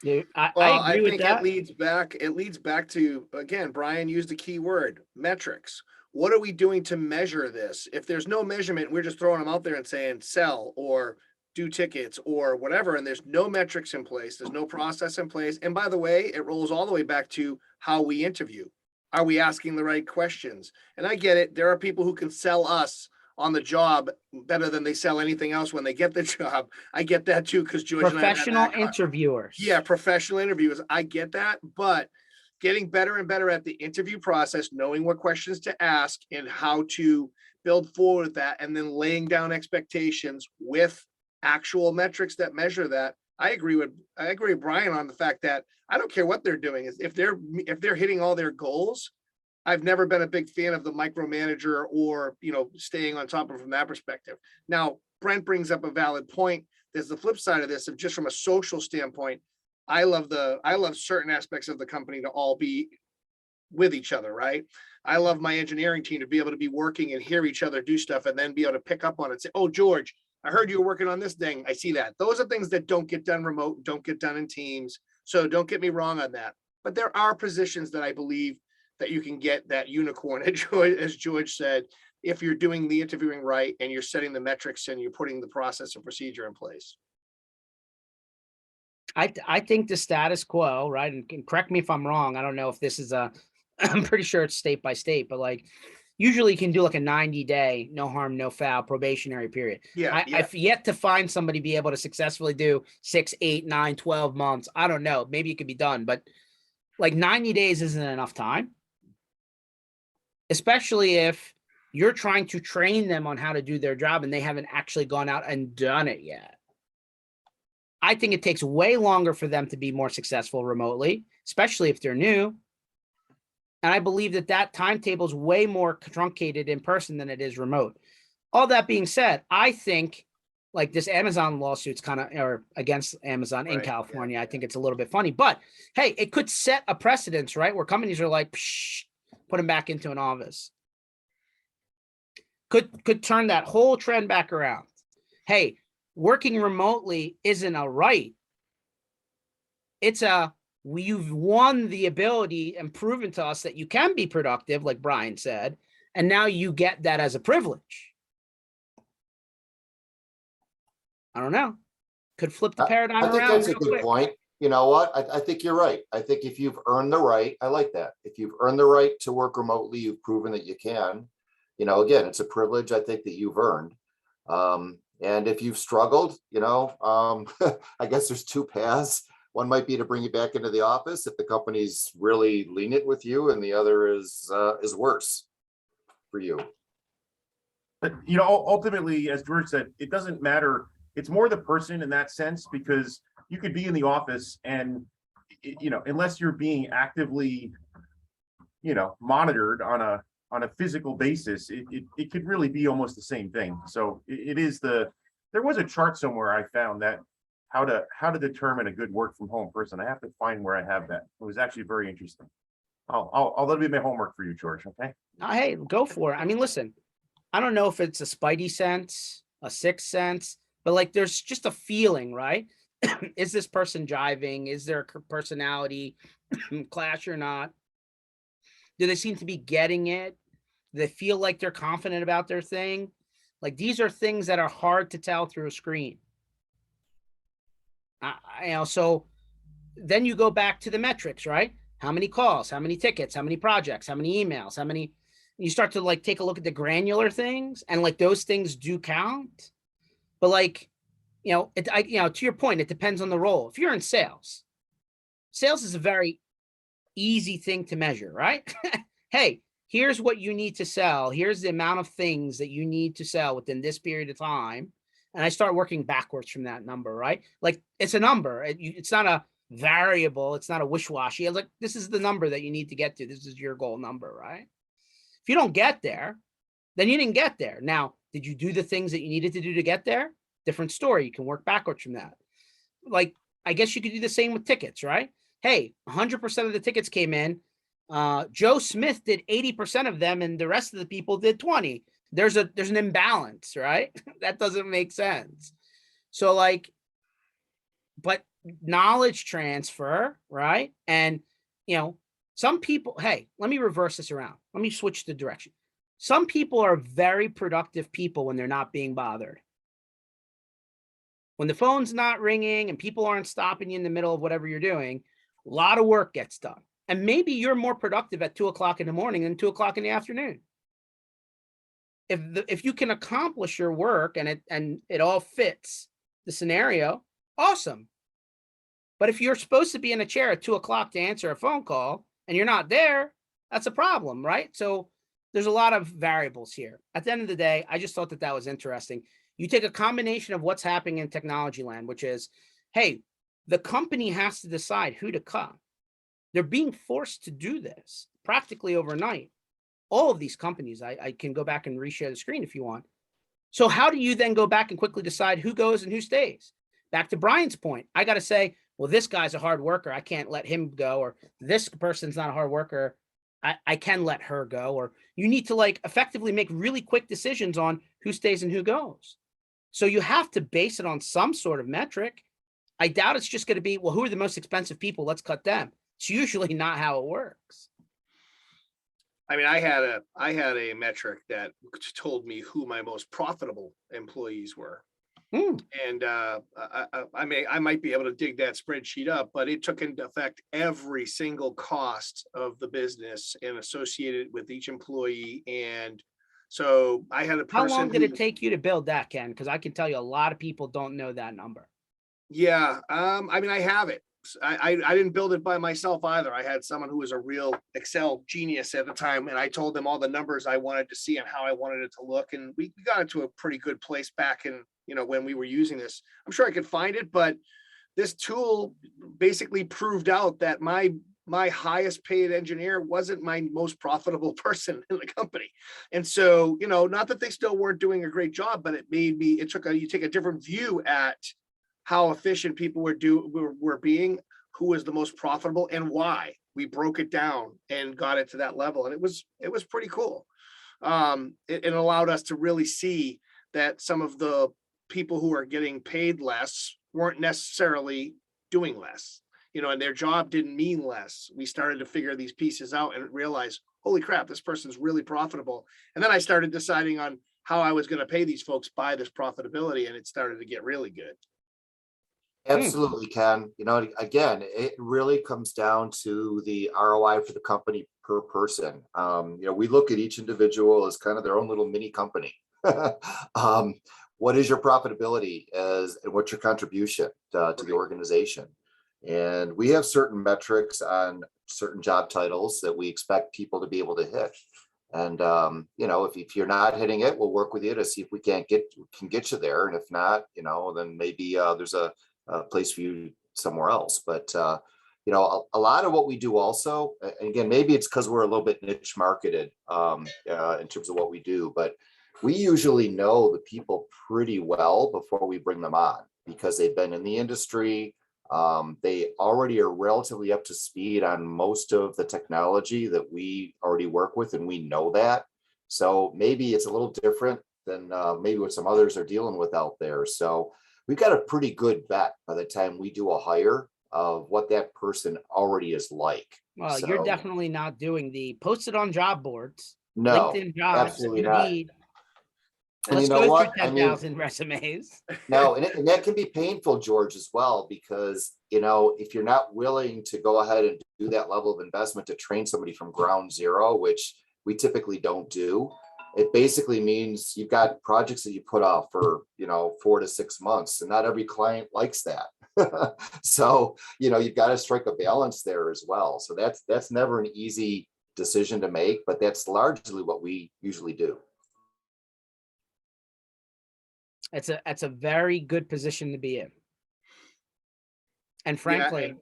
Yeah, I agree think with that. it leads back to, again, Brian used the key word, metrics. What are we doing to measure this? If there's no measurement, we're just throwing them out there and saying sell or do tickets or whatever, and there's no metrics in place, there's no process in place. And by the way, it rolls all the way back to how we interview. Are we asking the right questions? And I get it. There are people who can sell us on the job better than they sell anything else when they get the job. I get that too, because George Professional and I interviewers. Yeah, professional interviewers. I get that, but getting better and better at the interview process, knowing what questions to ask and how to build forward with that, and then laying down expectations with actual metrics that measure that. I agree with Brian on the fact that I don't care what they're doing. If they're hitting all their goals, I've never been a big fan of the micromanager or staying on top of them from that perspective. Now, Brent brings up a valid point. There's the flip side of this, of just from a social standpoint. I love certain aspects of the company to all be with each other, right? I love my engineering team to be able to be working and hear each other do stuff and then be able to pick up on it and say, oh, George, I heard you were working on this thing. I see that. Those are things that don't get done remote, don't get done in teams. So don't get me wrong on that. But there are positions that I believe that you can get that unicorn, as George said, if you're doing the interviewing right and you're setting the metrics and you're putting the process and procedure in place. I think the status quo, right? And correct me if I'm wrong. I don't know if this is I'm pretty sure it's state by state, but like usually you can do like a 90-day, no harm, no foul probationary period. Yeah. I've yet to find somebody be able to successfully do 6, 8, 9, 12 months. I don't know. Maybe it could be done, but like 90 days isn't enough time. Especially if you're trying to train them on how to do their job and they haven't actually gone out and done it yet. I think it takes way longer for them to be more successful remotely, especially if they're new. And I believe that timetable is way more truncated in person than it is remote. All that being said, I think like this Amazon lawsuit's or against Amazon in California. I think it's a little bit funny, but hey, it could set a precedence, right? Where companies are like, psh, put them back into an office. Could turn that whole trend back around. Hey, working remotely isn't a right. It's you've won the ability and proven to us that you can be productive, like Brian said, and now you get that as a privilege. I don't know. Could flip the paradigm around. I think that's a good point. You know what? I think you're right. I think if you've earned the right, I like that. If you've earned the right to work remotely, you've proven that you can. Again, it's a privilege I think that you've earned. And if you've struggled, I guess there's two paths. One might be to bring you back into the office if the company's really lenient with you, and the other is worse for you. But ultimately, as George said, it doesn't matter. It's more the person in that sense, because you could be in the office and unless you're being actively monitored on a physical basis, it could really be almost the same thing. So there was a chart somewhere I found that how to determine a good work from home person. I have to find where I have that. It was actually very interesting. I'll let it be my homework for you, George. Okay. Hey, go for it. I mean, listen, I don't know if it's a spidey sense, a sixth sense, but like there's just a feeling, right? Is this person jiving? Is there a personality clash or not? Do they seem to be getting it? Do they feel like they're confident about their thing? Like these are things that are hard to tell through a screen. So then you go back to the metrics, right? How many calls, how many tickets, how many projects, how many emails, how many, you start to like take a look at the granular things, and like those things do count. But like, to your point, it depends on the role. If you're in sales is a very easy thing to measure, right? Hey, here's what you need to sell. Here's the amount of things that you need to sell within this period of time. And I start working backwards from that number, right? Like it's a number. It's not a variable. It's not a wish-washy. Like this is the number that you need to get to. This is your goal number, right? If you don't get there, then you didn't get there. Now, did you do the things that you needed to do to get there? Different story. You can work backwards from that. Like, I guess you could do the same with tickets, right? Hey, 100% of the tickets came in. Joe Smith did 80% of them, and the rest of the people did 20. There's an imbalance, right? That doesn't make sense. So like, but knowledge transfer, right? And some people, hey, let me reverse this around. Let me switch the direction. Some people are very productive people when they're not being bothered. When the phone's not ringing and people aren't stopping you in the middle of whatever you're doing, a lot of work gets done. And maybe you're more productive at 2:00 in the morning than 2:00 in the afternoon. If you can accomplish your work and it all fits the scenario, awesome. But if you're supposed to be in a chair at 2:00 to answer a phone call and you're not there, that's a problem, right? So there's a lot of variables here. At the end of the day, I just thought that was interesting. You take a combination of what's happening in technology land, which is, hey, the company has to decide who to cut. They're being forced to do this practically overnight. All of these companies, I can go back and reshare the screen if you want. So how do you then go back and quickly decide who goes and who stays? Back to Brian's point, I got to say, well, this guy's a hard worker. I can't let him go. Or this person's not a hard worker. I can let her go. Or you need to like effectively make really quick decisions on who stays and who goes. So you have to base it on some sort of metric. I doubt it's just going to be, well, who are the most expensive people? Let's cut them. It's usually not how it works. I mean, I had a metric that told me who my most profitable employees were. And I might be able to dig that spreadsheet up, but it took into effect every single cost of the business and associated with each employee. And so I had a person. How long did it take you to build that, Ken? Because I can tell you a lot of people don't know that number. Yeah. I mean, I have it. I didn't build it by myself either. I had someone who was a real Excel genius at the time, and I told them all the numbers I wanted to see and how I wanted it to look. And we got it to a pretty good place back in, when we were using this. I'm sure I could find it, but this tool basically proved out that my highest paid engineer wasn't my most profitable person in the company. And so, not that they still weren't doing a great job, but you take a different view at how efficient people were being, who was the most profitable and why. We broke it down and got it to that level. And it was pretty cool. It allowed us to really see that some of the people who are getting paid less weren't necessarily doing less, and their job didn't mean less. We started to figure these pieces out and realize, holy crap, this person's really profitable. And then I started deciding on how I was going to pay these folks by this profitability, and it started to get really good. Absolutely, Ken. Again, it really comes down to the ROI for the company per person. We look at each individual as kind of their own little mini company. What is your profitability and what's your contribution to the organization? And we have certain metrics on certain job titles that we expect people to be able to hit. And, you know, if you're not hitting it, we'll work with you to see if we can get you there. And if not, you know, then maybe there's a place for you somewhere else. But, you know, a lot of what we do also, and again, maybe it's because we're a little bit niche marketed in terms of what we do, but we usually know the people pretty well before we bring them on because they've been in the industry. They already are relatively up to speed on most of the technology that we already work with, and we know that. So maybe it's a little different than maybe what some others are dealing with out there. So we've got a pretty good bet by the time we do a hire of what that person already is like. Well, So, you're definitely not doing the posted on job boards, no, LinkedIn jobs, absolutely not. Indeed. And Let's you know go what? through 10,000 resumes. No, and that can be painful, George, as well, because, you know, if you're not willing to go ahead and do that level of investment to train somebody from ground zero, which we typically don't do, it basically means you've got projects that you put off for, you know, 4 to 6 months, and not every client likes that. So, you know, you've got to strike a balance there as well. So that's never an easy decision to make, but that's largely what we usually do. It's a very good position to be in. And frankly, and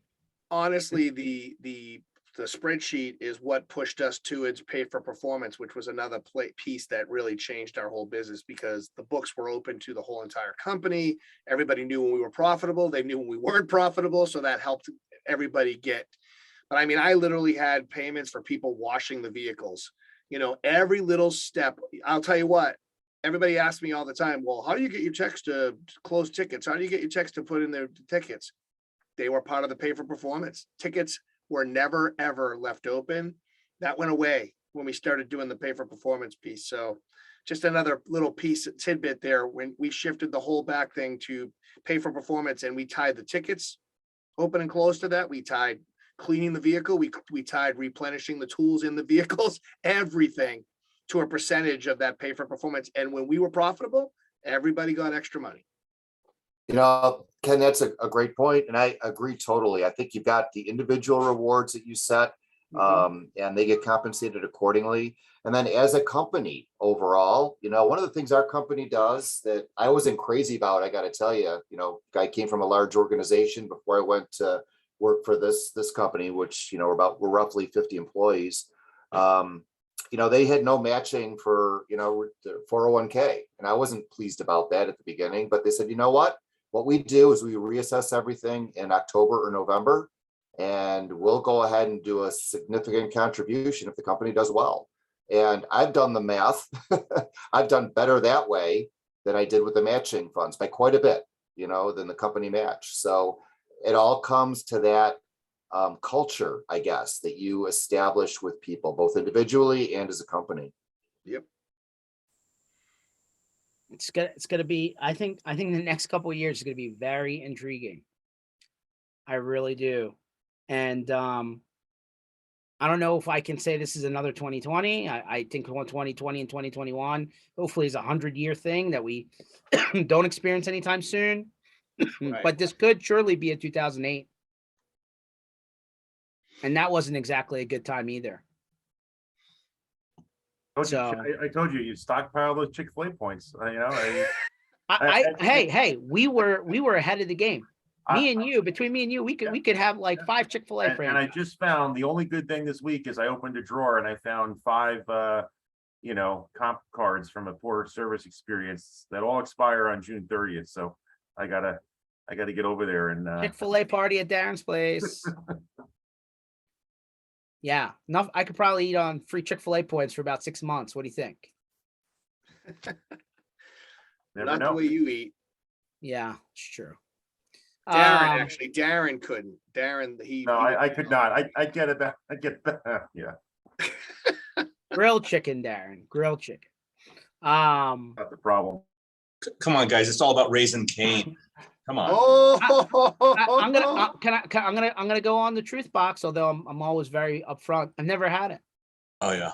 honestly, the spreadsheet is what pushed us to its pay for performance, which was another piece that really changed our whole business because the books were open to the whole entire company. Everybody knew when we were profitable. They knew when we weren't profitable. So that helped everybody get. But I mean, I literally had payments for people washing the vehicles, you know, every little step. I'll tell you what, everybody asks me all the time, well, how do you get your checks to close tickets? How do you get your checks to put in their tickets? They were part of the pay for performance. Tickets were never, ever left open. That went away when we started doing the pay for performance piece. So just another little piece, tidbit there, when we shifted the whole back thing to pay for performance and we tied the tickets open and closed to that. We tied cleaning the vehicle. We tied replenishing the tools in the vehicles, everything to a percentage of that pay for performance. And when we were profitable, everybody got extra money. You know, Ken, that's a great point, and I agree totally. I think you've got the individual rewards that you set, and they get compensated accordingly. And then as a company overall, you know, one of the things our company does that I wasn't crazy about, I got to tell you, you know, I came from a large organization before I went to work for this company, which, you know, we're roughly 50 employees. You know, they had no matching for, you know, 401k, and I wasn't pleased about that at the beginning, but they said, you know what we do is we reassess everything in October or November, and we'll go ahead and do a significant contribution if the company does well. And I've done the math. I've done better that way than I did with the matching funds by quite a bit, you know, than the company match. So it all comes to that culture, I guess, that you establish with people, both individually and as a company. Yep. it's gonna be, I think the next couple of years is gonna be very intriguing. I really do. And I don't know if I can say this is another 2020. I think 2020 and 2021 hopefully is a 100-year thing that we don't experience anytime soon. Right. But this could surely be a 2008. And that wasn't exactly a good time either. I told you stockpile those Chick-fil-A points. You know, Hey, we were ahead of the game. Between me and you, we could have like 5 Chick-fil-A and I franchises. just found the only good thing this week is I opened a drawer and I found 5 you know, comp cards from a poor service experience that all expire on June 30th. So I gotta get over there and Chick-fil-A party at Darren's place. Yeah, enough. I could probably eat on free Chick-fil-A points for about 6 months. What do you think? never Not know. the way you eat. Yeah, it's true. Darren couldn't. Darren, I could not. I get it. I get that. Yeah. Grilled chicken, Darren. Grilled chicken. Not the problem. Come on, guys. It's all about raising Cain. Come on. I'm gonna go on the truth box, although I'm always very upfront. I've never had it. Oh yeah.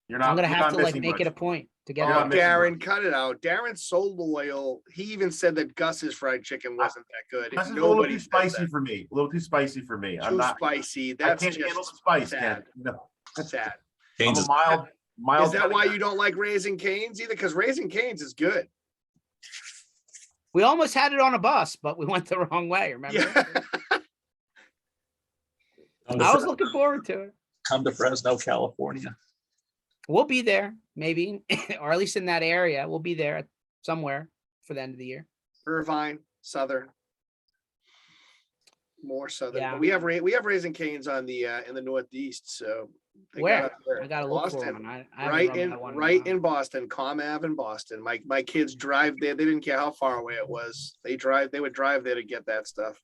You're not. I'm gonna you're have not to like missing make much. it a point. to get Oh, Yeah, there. I'm missing Darren, cut it out. Darren's so loyal. He even said that Gus's fried chicken wasn't that good. This is a little Nobody too says spicy that. for me. A little too spicy for me. I'm Too not. spicy. I That's can't handle just the spice, sad. Ken. No, Sad. I'm Cane's a is mild. Is that kind of why guy. you don't like Raising Cane's either? Because Raising Cane's is good. We almost had it on a bus, but we went the wrong way. Remember? Yeah. I was looking forward to it. come to Fresno, California. We'll be there, maybe, or at least in that area. We'll be there somewhere for the end of the year. Irvine, Southern. More Southern. Yeah. But we have Raising Cane's on the in the Northeast. So they got Where? up there. I gotta look for Boston. one. I haven't Right run in that one right a while. in Boston, Com Ave in Boston. My kids drive there. They didn't care how far away it was. They would drive there to get that stuff.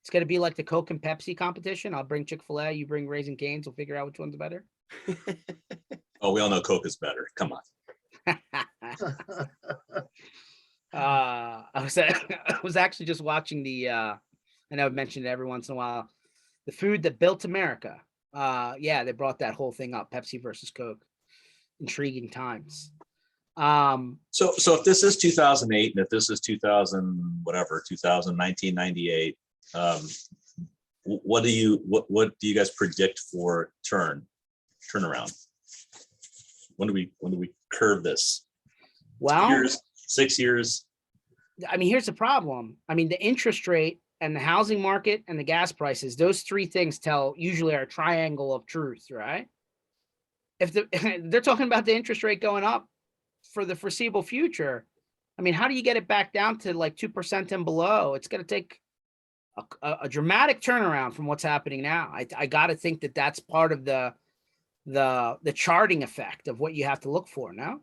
It's gonna be like the Coke and Pepsi competition. I'll bring Chick-fil-A, you bring Raising Cane's. We'll figure out which one's better. Oh, we all know Coke is better. Come on. I was actually just watching the I know I've mentioned it every once in a while, the food that built America. Yeah, they brought that whole thing up, Pepsi versus Coke. Intriguing times. So if this is 2008 and if this is 1998, what do you guys predict for turnaround? When do we curve this? 2 Well, years, 6 years? I mean, here's the problem. I mean, the interest rate and the housing market and the gas prices, those three things usually are a triangle of truth, right? If they're talking about the interest rate going up for the foreseeable future, I mean, how do you get it back down to like 2% and below? It's going to take a dramatic turnaround from what's happening now. I got to think that that's part of the charting effect of what you have to look for now.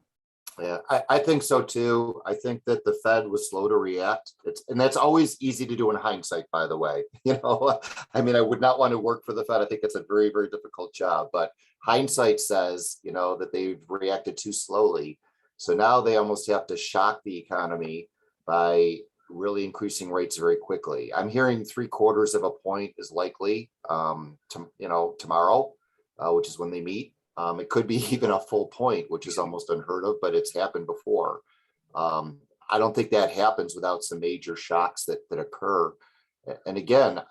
Yeah, I think so too. I think that the Fed was slow to react. And that's always easy to do in hindsight, by the way. I mean, I would not want to work for the Fed. I think it's a very, very difficult job, but hindsight says, that they've reacted too slowly. So now they almost have to shock the economy by really increasing rates very quickly. I'm hearing 3/4 of a point is likely, tomorrow, which is when they meet. It could be even a full point, which is almost unheard of, but it's happened before. I don't think that happens without some major shocks that occur. And again,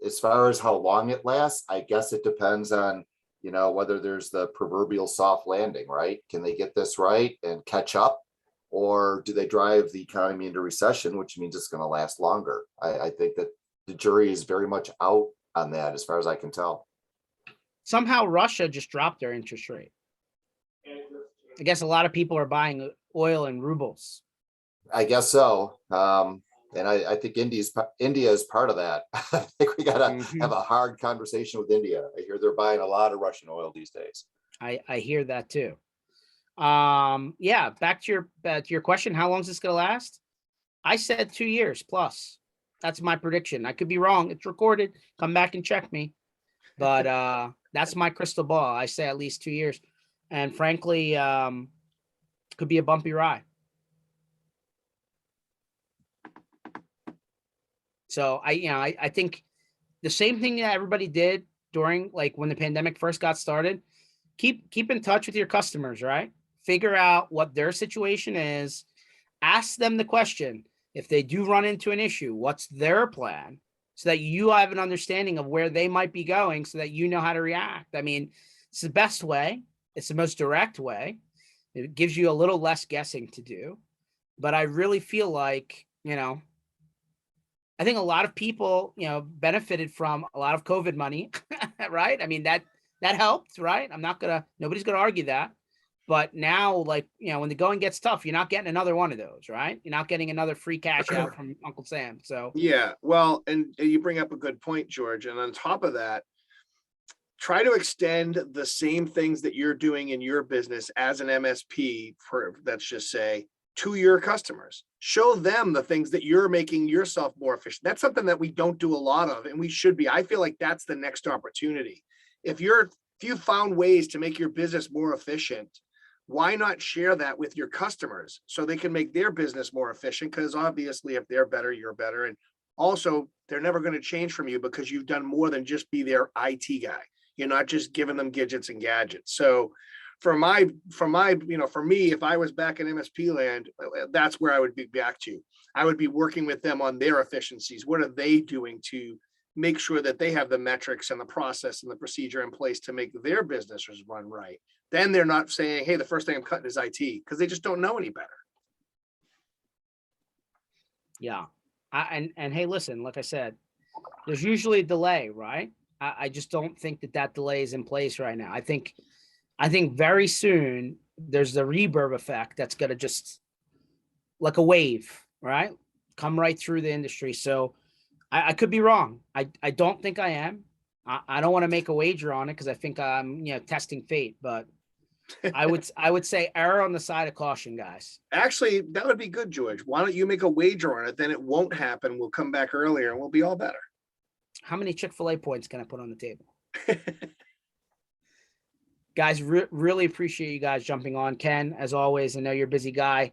as far as how long it lasts, I guess it depends on, whether there's the proverbial soft landing, right? Can they get this right and catch up? Or do they drive the economy into recession, which means it's going to last longer? I think that the jury is very much out on that, as far as I can tell. Somehow Russia just dropped their interest rate. I guess a lot of people are buying oil in rubles. I guess so. And I think India is part of that. I think we got to have a hard conversation with India. I hear they're buying a lot of Russian oil these days. I hear that too. Yeah, back to your question, how long is this going to last? I said 2 years plus. That's my prediction. I could be wrong. It's recorded. Come back and check me. But that's my crystal ball. I say at least 2 years. And frankly, could be a bumpy ride. So I think the same thing that everybody did during, like, when the pandemic first got started, keep in touch with your customers, right? Figure out what their situation is. Ask them the question. If they do run into an issue, what's their plan? So that you have an understanding of where they might be going so that you know how to react. I mean, it's the best way. It's the most direct way. It gives you a little less guessing to do. But I really feel like, I think a lot of people, benefited from a lot of COVID money, right? I mean, that helped, right? Nobody's going to argue that. But now, when the going gets tough, you're not getting another one of those, right? You're not getting another free cash out from Uncle Sam. So Yeah, well, and you bring up a good point, George. And on top of that, try to extend the same things that you're doing in your business as an MSP, let's just say, to your customers. Show them the things that you're making yourself more efficient. That's something that we don't do a lot of, and we should be. I feel like that's the next opportunity. If you found ways to make your business more efficient, why not share that with your customers so they can make their business more efficient? Because obviously, if they're better, you're better. And also, they're never going to change from you because you've done more than just be their IT guy. You're not just giving them gadgets and gadgets. So for me, if I was back in MSP land, that's where I would be back to. I would be working with them on their efficiencies. What are they doing to make sure that they have the metrics and the process and the procedure in place to make their businesses run right? Then they're not saying, hey, the first thing I'm cutting is IT, because they just don't know any better. Yeah. And hey, listen, like I said, there's usually a delay, right? I just don't think that delay is in place right now. I think very soon there's the reverb effect that's going to just like a wave, right? Come right through the industry. So I could be wrong. I don't think I am. I don't want to make a wager on it because I think I'm, testing fate, but I would say err on the side of caution, guys. Actually, that would be good, George. Why don't you make a wager on it? Then it won't happen. We'll come back earlier and we'll be all better. How many Chick-fil-A points can I put on the table? Guys, really appreciate you guys jumping on. Ken, as always, I know you're a busy guy.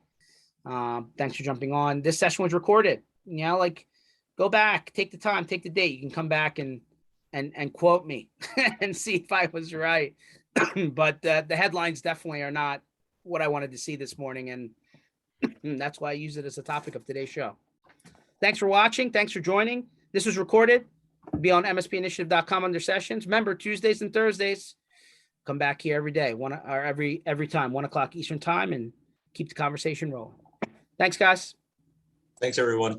Thanks for jumping on. This session was recorded. Go back, take the time, take the date. You can come back and quote me and see if I was right. But the headlines definitely are not what I wanted to see this morning. And that's why I use it as a topic of today's show. Thanks for watching. Thanks for joining. This was recorded. It'll be on mspinitiative.com under sessions. Remember, Tuesdays and Thursdays, come back here every day, every time, 1 o'clock Eastern time, and keep the conversation rolling. Thanks, guys. Thanks, everyone.